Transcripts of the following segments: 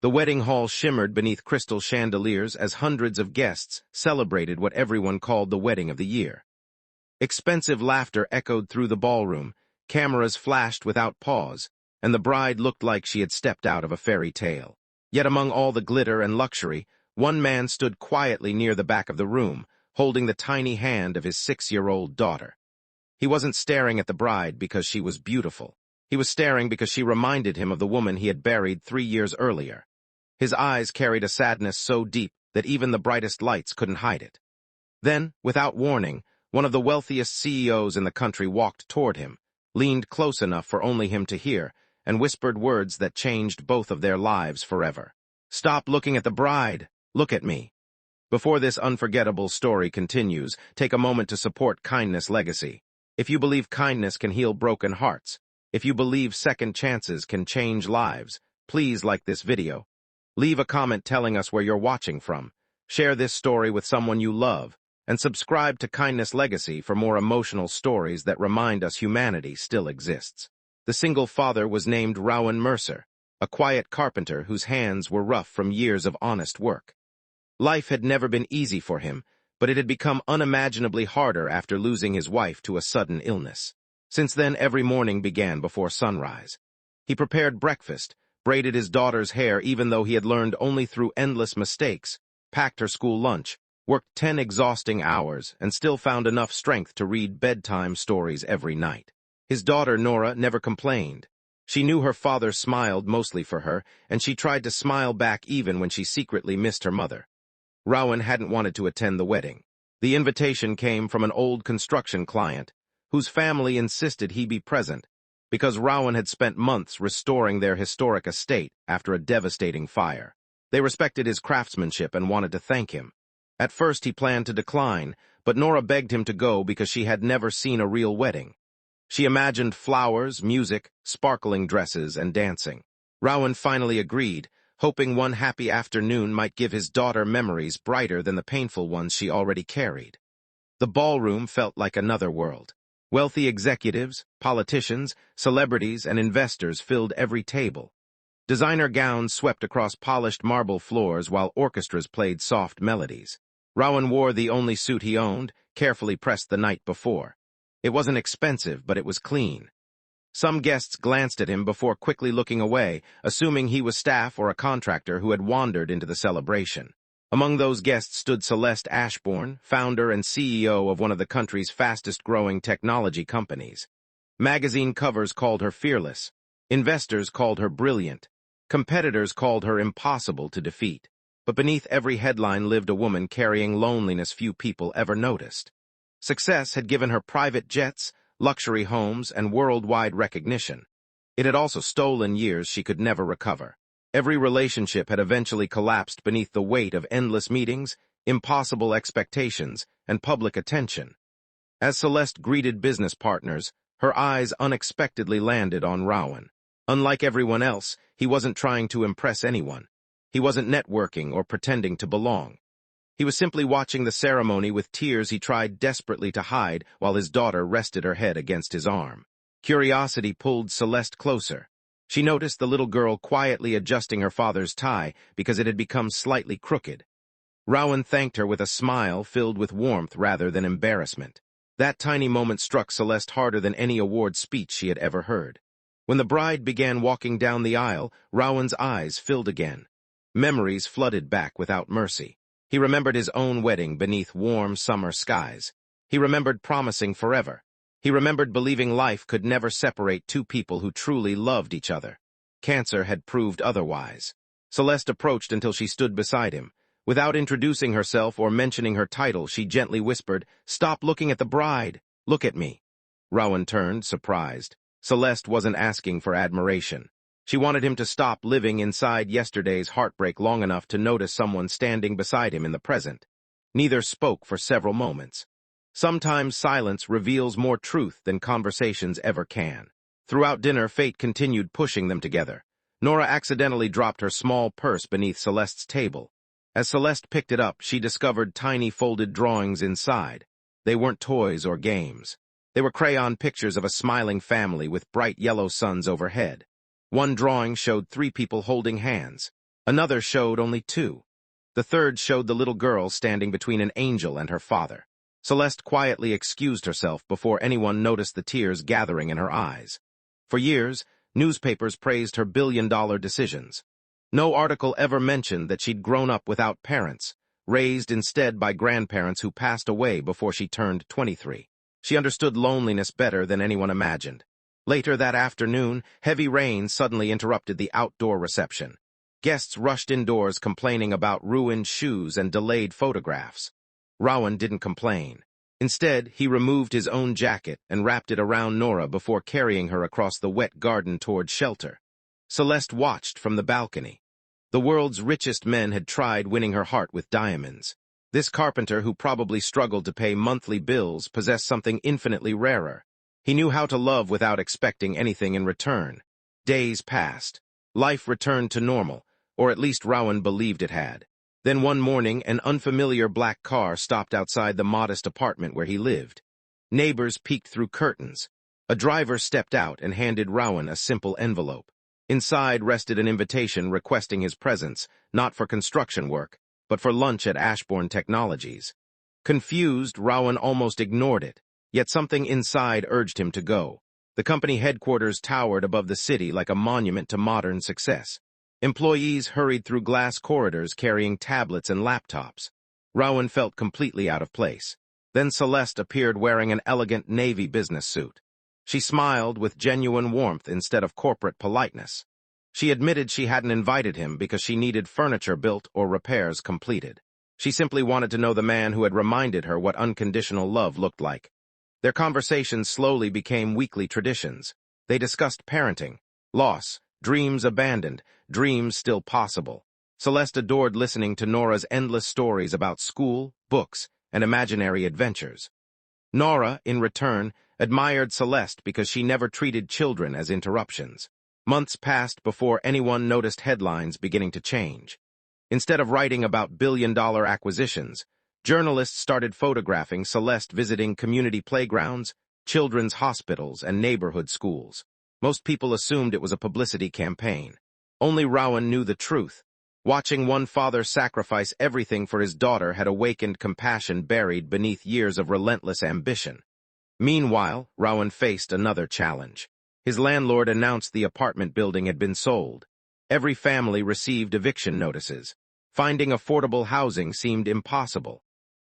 The wedding hall shimmered beneath crystal chandeliers as hundreds of guests celebrated what everyone called the wedding of the year. Expensive laughter echoed through the ballroom, cameras flashed without pause, and the bride looked like she had stepped out of a fairy tale. Yet among all the glitter and luxury, one man stood quietly near the back of the room, holding the tiny hand of his 6-year-old daughter. He wasn't staring at the bride because she was beautiful. He was staring because she reminded him of the woman he had buried 3 years earlier. His eyes carried a sadness so deep that even the brightest lights couldn't hide it. Then, without warning, one of the wealthiest CEOs in the country walked toward him, leaned close enough for only him to hear, and whispered words that changed both of their lives forever. "Stop looking at the bride. Look at me." Before this unforgettable story continues, take a moment to support Kindness Legacy. If you believe kindness can heal broken hearts, if you believe second chances can change lives, please like this video. Leave a comment telling us where you're watching from. Share this story with someone you love, and subscribe to Kindness Legacy for more emotional stories that remind us humanity still exists. The single father was named Rowan Mercer, a quiet carpenter whose hands were rough from years of honest work. Life had never been easy for him, but it had become unimaginably harder after losing his wife to a sudden illness. Since then, every morning began before sunrise. He prepared breakfast, braided his daughter's hair even though he had learned only through endless mistakes, packed her school lunch, worked 10 exhausting hours, and still found enough strength to read bedtime stories every night. His daughter, Nora, never complained. She knew her father smiled mostly for her, and she tried to smile back even when she secretly missed her mother. Rowan hadn't wanted to attend the wedding. The invitation came from an old construction client, whose family insisted he be present, because Rowan had spent months restoring their historic estate after a devastating fire. They respected his craftsmanship and wanted to thank him. At first he planned to decline, but Nora begged him to go because she had never seen a real wedding. She imagined flowers, music, sparkling dresses, and dancing. Rowan finally agreed, hoping one happy afternoon might give his daughter memories brighter than the painful ones she already carried. The ballroom felt like another world. Wealthy executives, politicians, celebrities, and investors filled every table. Designer gowns swept across polished marble floors while orchestras played soft melodies. Rowan wore the only suit he owned, carefully pressed the night before. It wasn't expensive, but it was clean. Some guests glanced at him before quickly looking away, assuming he was staff or a contractor who had wandered into the celebration. Among those guests stood Celeste Ashbourne, founder and CEO of one of the country's fastest-growing technology companies. Magazine covers called her fearless. Investors called her brilliant. Competitors called her impossible to defeat. But beneath every headline lived a woman carrying loneliness few people ever noticed. Success had given her private jets, luxury homes, and worldwide recognition. It had also stolen years she could never recover. Every relationship had eventually collapsed beneath the weight of endless meetings, impossible expectations, and public attention. As Celeste greeted business partners, her eyes unexpectedly landed on Rowan. Unlike everyone else, he wasn't trying to impress anyone. He wasn't networking or pretending to belong. He was simply watching the ceremony with tears he tried desperately to hide while his daughter rested her head against his arm. Curiosity pulled Celeste closer. She noticed the little girl quietly adjusting her father's tie because it had become slightly crooked. Rowan thanked her with a smile filled with warmth rather than embarrassment. That tiny moment struck Celeste harder than any award speech she had ever heard. When the bride began walking down the aisle, Rowan's eyes filled again. Memories flooded back without mercy. He remembered his own wedding beneath warm summer skies. He remembered promising forever. He remembered believing life could never separate two people who truly loved each other. Cancer had proved otherwise. Celeste approached until she stood beside him. Without introducing herself or mentioning her title, she gently whispered, "Stop looking at the bride. Look at me." Rowan turned, surprised. Celeste wasn't asking for admiration. She wanted him to stop living inside yesterday's heartbreak long enough to notice someone standing beside him in the present. Neither spoke for several moments. Sometimes silence reveals more truth than conversations ever can. Throughout dinner, fate continued pushing them together. Nora accidentally dropped her small purse beneath Celeste's table. As Celeste picked it up, she discovered tiny folded drawings inside. They weren't toys or games. They were crayon pictures of a smiling family with bright yellow suns overhead. One drawing showed 3 people holding hands. Another showed only 2. The third showed the little girl standing between an angel and her father. Celeste quietly excused herself before anyone noticed the tears gathering in her eyes. For years, newspapers praised her billion-dollar decisions. No article ever mentioned that she'd grown up without parents, raised instead by grandparents who passed away before she turned 23. She understood loneliness better than anyone imagined. Later that afternoon, heavy rain suddenly interrupted the outdoor reception. Guests rushed indoors complaining about ruined shoes and delayed photographs. Rowan didn't complain. Instead, he removed his own jacket and wrapped it around Nora before carrying her across the wet garden toward shelter. Celeste watched from the balcony. The world's richest men had tried winning her heart with diamonds. This carpenter, who probably struggled to pay monthly bills, possessed something infinitely rarer. He knew how to love without expecting anything in return. Days passed. Life returned to normal, or at least Rowan believed it had. Then one morning, an unfamiliar black car stopped outside the modest apartment where he lived. Neighbors peeked through curtains. A driver stepped out and handed Rowan a simple envelope. Inside rested an invitation requesting his presence, not for construction work, but for lunch at Ashbourne Technologies. Confused, Rowan almost ignored it, yet something inside urged him to go. The company headquarters towered above the city like a monument to modern success. Employees hurried through glass corridors carrying tablets and laptops. Rowan felt completely out of place. Then Celeste appeared wearing an elegant navy business suit. She smiled with genuine warmth instead of corporate politeness. She admitted she hadn't invited him because she needed furniture built or repairs completed. She simply wanted to know the man who had reminded her what unconditional love looked like. Their conversations slowly became weekly traditions. They discussed parenting, loss, dreams abandoned, dreams still possible. Celeste adored listening to Nora's endless stories about school, books, and imaginary adventures. Nora, in return, admired Celeste because she never treated children as interruptions. Months passed before anyone noticed headlines beginning to change. Instead of writing about billion-dollar acquisitions, journalists started photographing Celeste visiting community playgrounds, children's hospitals, and neighborhood schools. Most people assumed it was a publicity campaign. Only Rowan knew the truth. Watching one father sacrifice everything for his daughter had awakened compassion buried beneath years of relentless ambition. Meanwhile, Rowan faced another challenge. His landlord announced the apartment building had been sold. Every family received eviction notices. Finding affordable housing seemed impossible.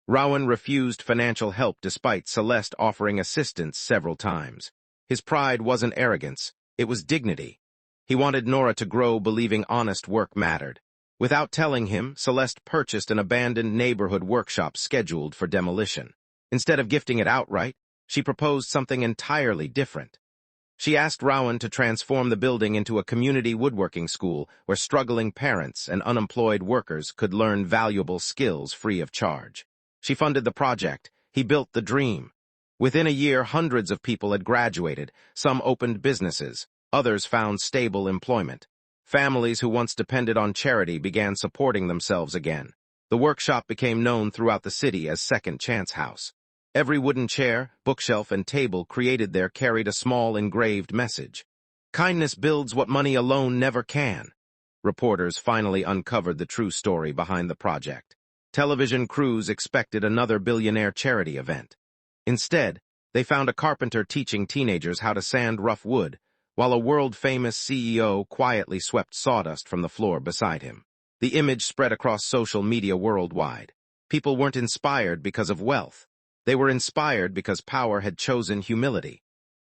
Rowan refused financial help despite Celeste offering assistance several times. His pride wasn't arrogance, it was dignity. He wanted Nora to grow believing honest work mattered. Without telling him, Celeste purchased an abandoned neighborhood workshop scheduled for demolition. Instead of gifting it outright, she proposed something entirely different. She asked Rowan to transform the building into a community woodworking school where struggling parents and unemployed workers could learn valuable skills free of charge. She funded the project. He built the dream. Within a year, hundreds of people had graduated. Some opened businesses. Others found stable employment. Families who once depended on charity began supporting themselves again. The workshop became known throughout the city as Second Chance House. Every wooden chair, bookshelf, and table created there carried a small engraved message. Kindness builds what money alone never can. Reporters finally uncovered the true story behind the project. Television crews expected another billionaire charity event. Instead, they found a carpenter teaching teenagers how to sand rough wood, while a world-famous CEO quietly swept sawdust from the floor beside him. The image spread across social media worldwide. People weren't inspired because of wealth. They were inspired because power had chosen humility.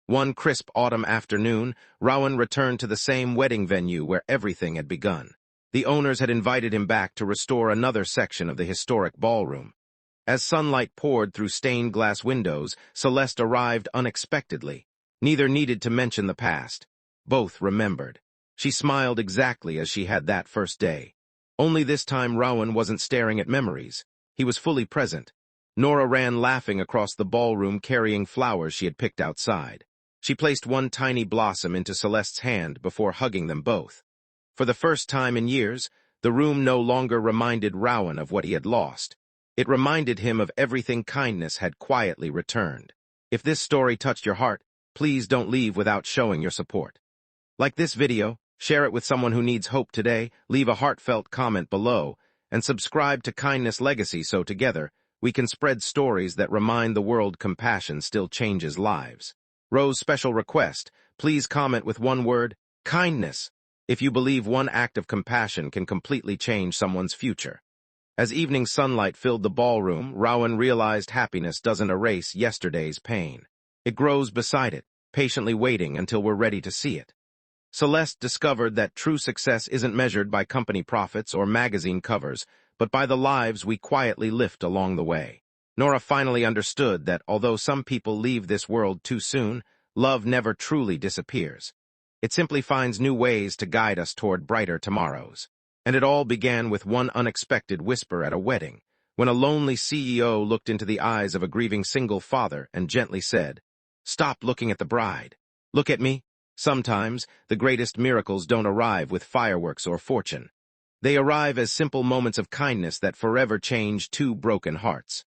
One crisp autumn afternoon, Rowan returned to the same wedding venue where everything had begun. The owners had invited him back to restore another section of the historic ballroom. As sunlight poured through stained glass windows, Celeste arrived unexpectedly. Neither needed to mention the past. Both remembered. She smiled exactly as she had that first day. Only this time Rowan wasn't staring at memories. He was fully present. Nora ran laughing across the ballroom carrying flowers she had picked outside. She placed one tiny blossom into Celeste's hand before hugging them both. For the first time in years, the room no longer reminded Rowan of what he had lost. It reminded him of everything kindness had quietly returned. If this story touched your heart, please don't leave without showing your support. Like this video, Share it with someone who needs hope today, leave a heartfelt comment below, and subscribe to Kindness Legacy so together we can spread stories that remind the world compassion still changes lives. Rose special request, please comment with one word, kindness, if you believe one act of compassion can completely change someone's future. As evening sunlight filled the ballroom, Rowan realized happiness doesn't erase yesterday's pain. It grows beside it, patiently waiting until we're ready to see it. Celeste discovered that true success isn't measured by company profits or magazine covers, but by the lives we quietly lift along the way. Nora finally understood that although some people leave this world too soon, love never truly disappears. It simply finds new ways to guide us toward brighter tomorrows. And it all began with one unexpected whisper at a wedding, when a lonely CEO looked into the eyes of a grieving single father and gently said, "Stop looking at the bride. Look at me." Sometimes, the greatest miracles don't arrive with fireworks or fortune. They arrive as simple moments of kindness that forever change two broken hearts.